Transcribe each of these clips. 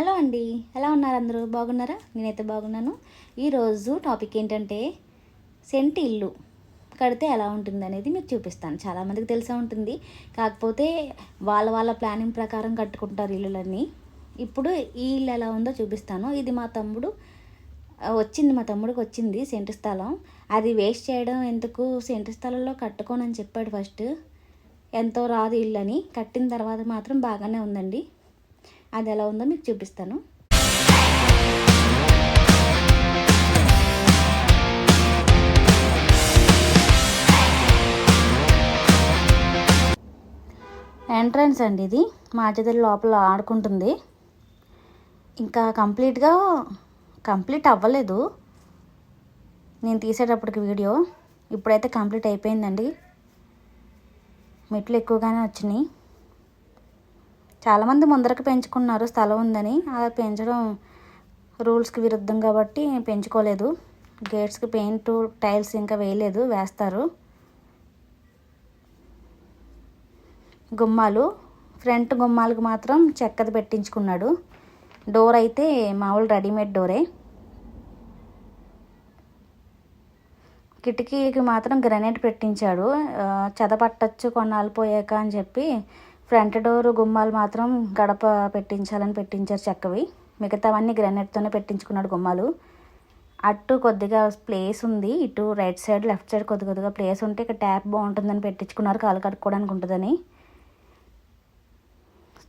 Hello అండి, ఎలా ఉన్నారు? అందరూ బాగున్నారా? నేనైతే బాగున్నాను. ఈరోజు టాపిక్ ఏంటంటే సెంట్ ఇల్లు కడితే ఎలా ఉంటుంది అనేది మీకు చూపిస్తాను. చాలామందికి తెలిసే ఉంటుంది, కాకపోతే వాళ్ళ ప్లానింగ్ ప్రకారం కట్టుకుంటారు ఇల్లులన్నీ. ఇప్పుడు ఈ ఇల్లు ఎలా ఉందో చూపిస్తాను. ఇది మా తమ్ముడికి వచ్చింది సెంటు స్థలం. అది వేస్ట్ చేయడం ఎందుకు, సెంటు స్థలంలో కట్టుకోనని చెప్పాడు ఫస్ట్. ఎంతో రాదు ఇల్లు అని, కట్టిన తర్వాత మాత్రం బాగానే ఉందండి. అది ఎలా ఉందో మీకు చూపిస్తాను. ఎంట్రన్స్ అండి ఇది. మా చెల్లెలు లోపల ఆడుకుంటుంది. ఇంకా కంప్లీట్ అవ్వలేదు నేను తీసేటప్పటికి వీడియో. ఇప్పుడైతే కంప్లీట్ అయిపోయిందండి. మెట్లు ఎక్కువగానే వచ్చినాయి. చాలామంది ముందరకు పెంచుకున్నారు స్థలం ఉందని. అలా పెంచడం రూల్స్కి విరుద్ధం కాబట్టి పెంచుకోలేదు. గేట్స్కి పెయింట్ టైల్స్ ఇంకా వేయలేదు, వేస్తారు. గుమ్మాలు, ఫ్రంట్ గుమ్మాలకు మాత్రం చెక్కది పెట్టించుకున్నాడు. డోర్ అయితే మామూలు రెడీమేడ్ డోరే. కిటికీకి మాత్రం గ్రానైట్ పెట్టించాడు. చెదపట్టచ్చు కొన్నాళ్ళు పోయాక అని చెప్పి ఫ్రంట్ డోర్ గుమ్మాలు మాత్రం గడప పెట్టించారు చెక్కవి. మిగతావన్నీ గ్రానైట్తోనే పెట్టించుకున్నాడు గుమ్మాలు. అటు కొద్దిగా ప్లేస్ ఉంది, ఇటు రైట్ సైడ్ లెఫ్ట్ సైడ్ కొద్దిగా ప్లేస్ ఉంటే ఇక్కడ ట్యాప్ బాగుంటుందని పెట్టించుకున్నారు, కాలు కడుక్కోవడానికి ఉంటుందని.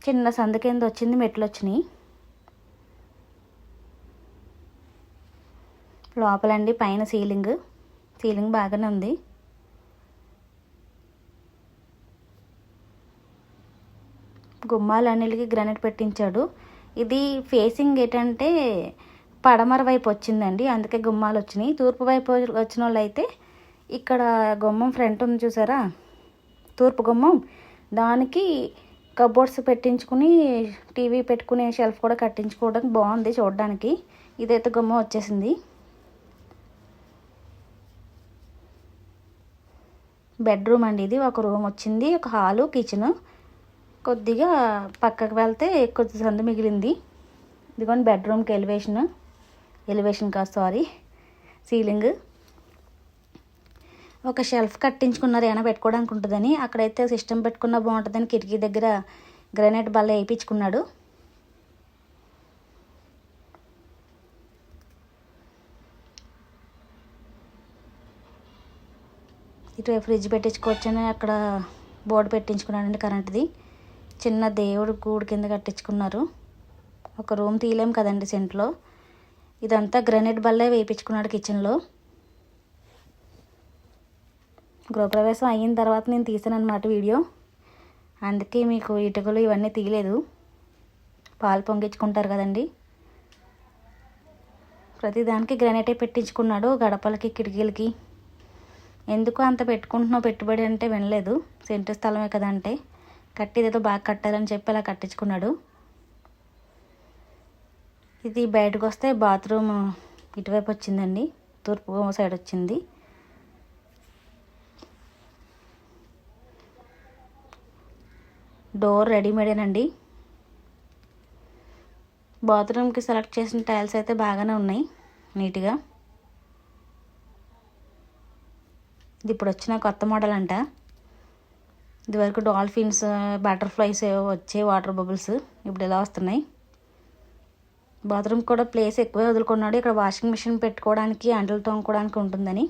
చిన్న సందు కింద వచ్చింది, మెట్లు వచ్చినాయి. లోపలండి పైన సీలింగ్ బాగానే ఉంది. గుమ్మాలన్నిటికీ గ్రానైట్ పెట్టించాడు. ఇది ఫేసింగ్ ఏంటంటే పడమర వైపు వచ్చిందండి, అందుకే గుమ్మాలు వచ్చినాయి. తూర్పు వైపు వచ్చిన వాళ్ళు అయితే ఇక్కడ గుమ్మం ఫ్రంట్ ఉంది చూసారా, తూర్పు గుమ్మం, దానికి కబోర్డ్స్ పెట్టించుకుని టీవీ పెట్టుకునే షెల్ఫ్ కూడా కట్టించుకోవడానికి బాగుంది చూడడానికి. ఇదైతే గుమ్మం వచ్చేసింది. బెడ్రూమ్ అండి ఇది. ఒక రూమ్ వచ్చింది, ఒక హాలు, కిచెను. కొద్దిగా పక్కకు వెళ్తే కొద్ది సందు మిగిలింది. ఇదిగోండి బెడ్రూమ్కి ఎలివేషన్ కాదు సారీ, సీలింగ్. ఒక షెల్ఫ్ కట్టించుకున్నారు ఏమైనా పెట్టుకోవడానికి ఉంటుందని. అక్కడైతే సిస్టమ్ పెట్టుకున్నా బాగుంటుందని కిటికీ దగ్గర గ్రానైట్ బల్ల వేయించుకున్నాడు. ఇటు ఫ్రిడ్జ్ పెట్టించుకోవచ్చని అక్కడ బోర్డు పెట్టించుకున్నాడండి కరెంట్ది. చిన్న దేవుడు గూడు కింద కట్టించుకున్నారు. ఒక రూమ్ తీయలేం కదండి సెంట్లో. ఇదంతా గ్రానైట్ బల్లే వేయించుకున్నాడు కిచెన్లో. గృహప్రవేశం అయిన తర్వాత నేను తీసాను అన్నమాట వీడియో, అందుకే మీకు ఇటుకలు ఇవన్నీ తీయలేదు. పాలు పొంగించుకుంటారు కదండి, ప్రతిదానికి గ్రానైటే పెట్టించుకున్నాడు. గడపలకి కిటికీలకి ఎందుకు అంత పెట్టుకుంటున్నావు పెట్టుబడి అంటే వినలేదు. సెంటు స్థలమే కదా అంటే కట్టేదేదో బాగా కట్టాలని చెప్పి అలా కట్టించుకున్నాడు. ఇది బయటకు వస్తే బాత్రూమ్ ఇటువైపు వచ్చిందండి, తూర్పు సైడ్ వచ్చింది. డోర్ రెడీమేడేనండి. బాత్రూమ్కి సెలెక్ట్ చేసిన టైల్స్ అయితే బాగానే ఉన్నాయి, నీట్గా. ఇది ఇప్పుడు వచ్చిన కొత్త మోడల్ అంట. ఇదివరకు డాల్ఫిన్స్, బటర్ఫ్లైస్ ఏవో వచ్చే వాటర్ బబుల్స్, ఇప్పుడు ఇలా వస్తున్నాయి. బాత్రూమ్ కూడా ప్లేస్ ఎక్కువే వదులుకున్నాడు. ఇక్కడ వాషింగ్ మిషన్ పెట్టుకోవడానికి, అంటలు తోముకోవడానికి ఉంటుందని.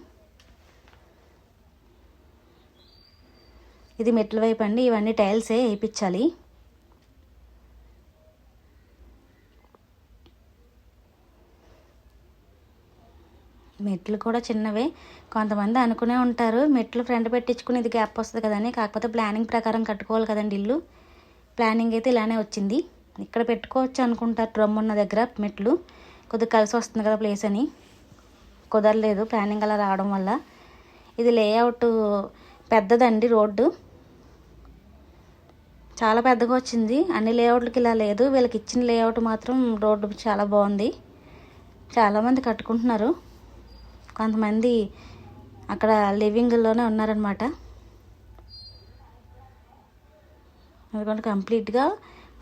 ఇది మెట్ల వైపు అండి. ఇవన్నీ టైల్సే వేయించాలి. మెట్లు కూడా చిన్నవే. కొంతమంది అనుకునే ఉంటారు మెట్లు ఫ్రంట్ పెట్టించుకుని ఇది గ్యాప్ వస్తుంది కదని. కాకపోతే ప్లానింగ్ ప్రకారం కట్టుకోవాలి కదండి ఇల్లు. ప్లానింగ్ అయితే ఇలానే వచ్చింది. ఇక్కడ పెట్టుకోవచ్చు అనుకుంటారు డ్రమ్ ఉన్న దగ్గర మెట్లు, కొద్దిగా కలిసి వస్తుంది కదా ప్లేస్ అని. కుదరలేదు ప్లానింగ్ అలా రావడం వల్ల. ఇది లేఅవుట్ పెద్దదండి, రోడ్డు చాలా పెద్దగా వచ్చింది. అన్ని లేఅవుట్లకి ఇలా లేదు, వీళ్ళకి ఇచ్చిన లేఅవుట్ మాత్రం రోడ్డు చాలా బాగుంది. చాలామంది కట్టుకుంటున్నారు, కొంతమంది అక్కడ లివింగ్లోనే ఉన్నారనమాట. ఎందుకంటే కంప్లీట్గా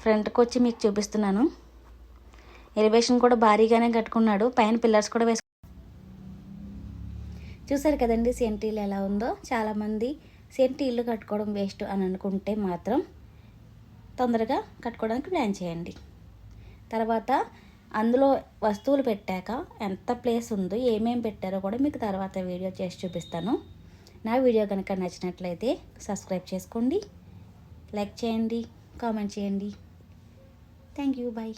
ఫ్రంట్కి వచ్చి మీకు చూపిస్తున్నాను. ఎలివేషన్ కూడా భారీగానే కట్టుకున్నాడు. పైన పిల్లర్స్ కూడా చూసారు కదండి సెంటు ఇల్లు ఎలా ఉందో. చాలామంది సెంటు ఇల్లు కట్టుకోవడం వేస్ట్ అని అనుకుంటే మాత్రం తొందరగా కట్టుకోవడానికి ప్లాన్ చేయండి. తర్వాత అందులో వస్తువులు పెట్టాక ఎంత ప్లేస్ ఉందో ఏమేమి పెట్టారో కూడా మీకు తర్వాత వీడియో చేసి చూపిస్తాను. నా వీడియో కనుక నచ్చినట్లయితే సబ్స్క్రైబ్ చేసుకోండి, లైక్ చేయండి, కామెంట్ చేయండి. Thank you. బాయ్.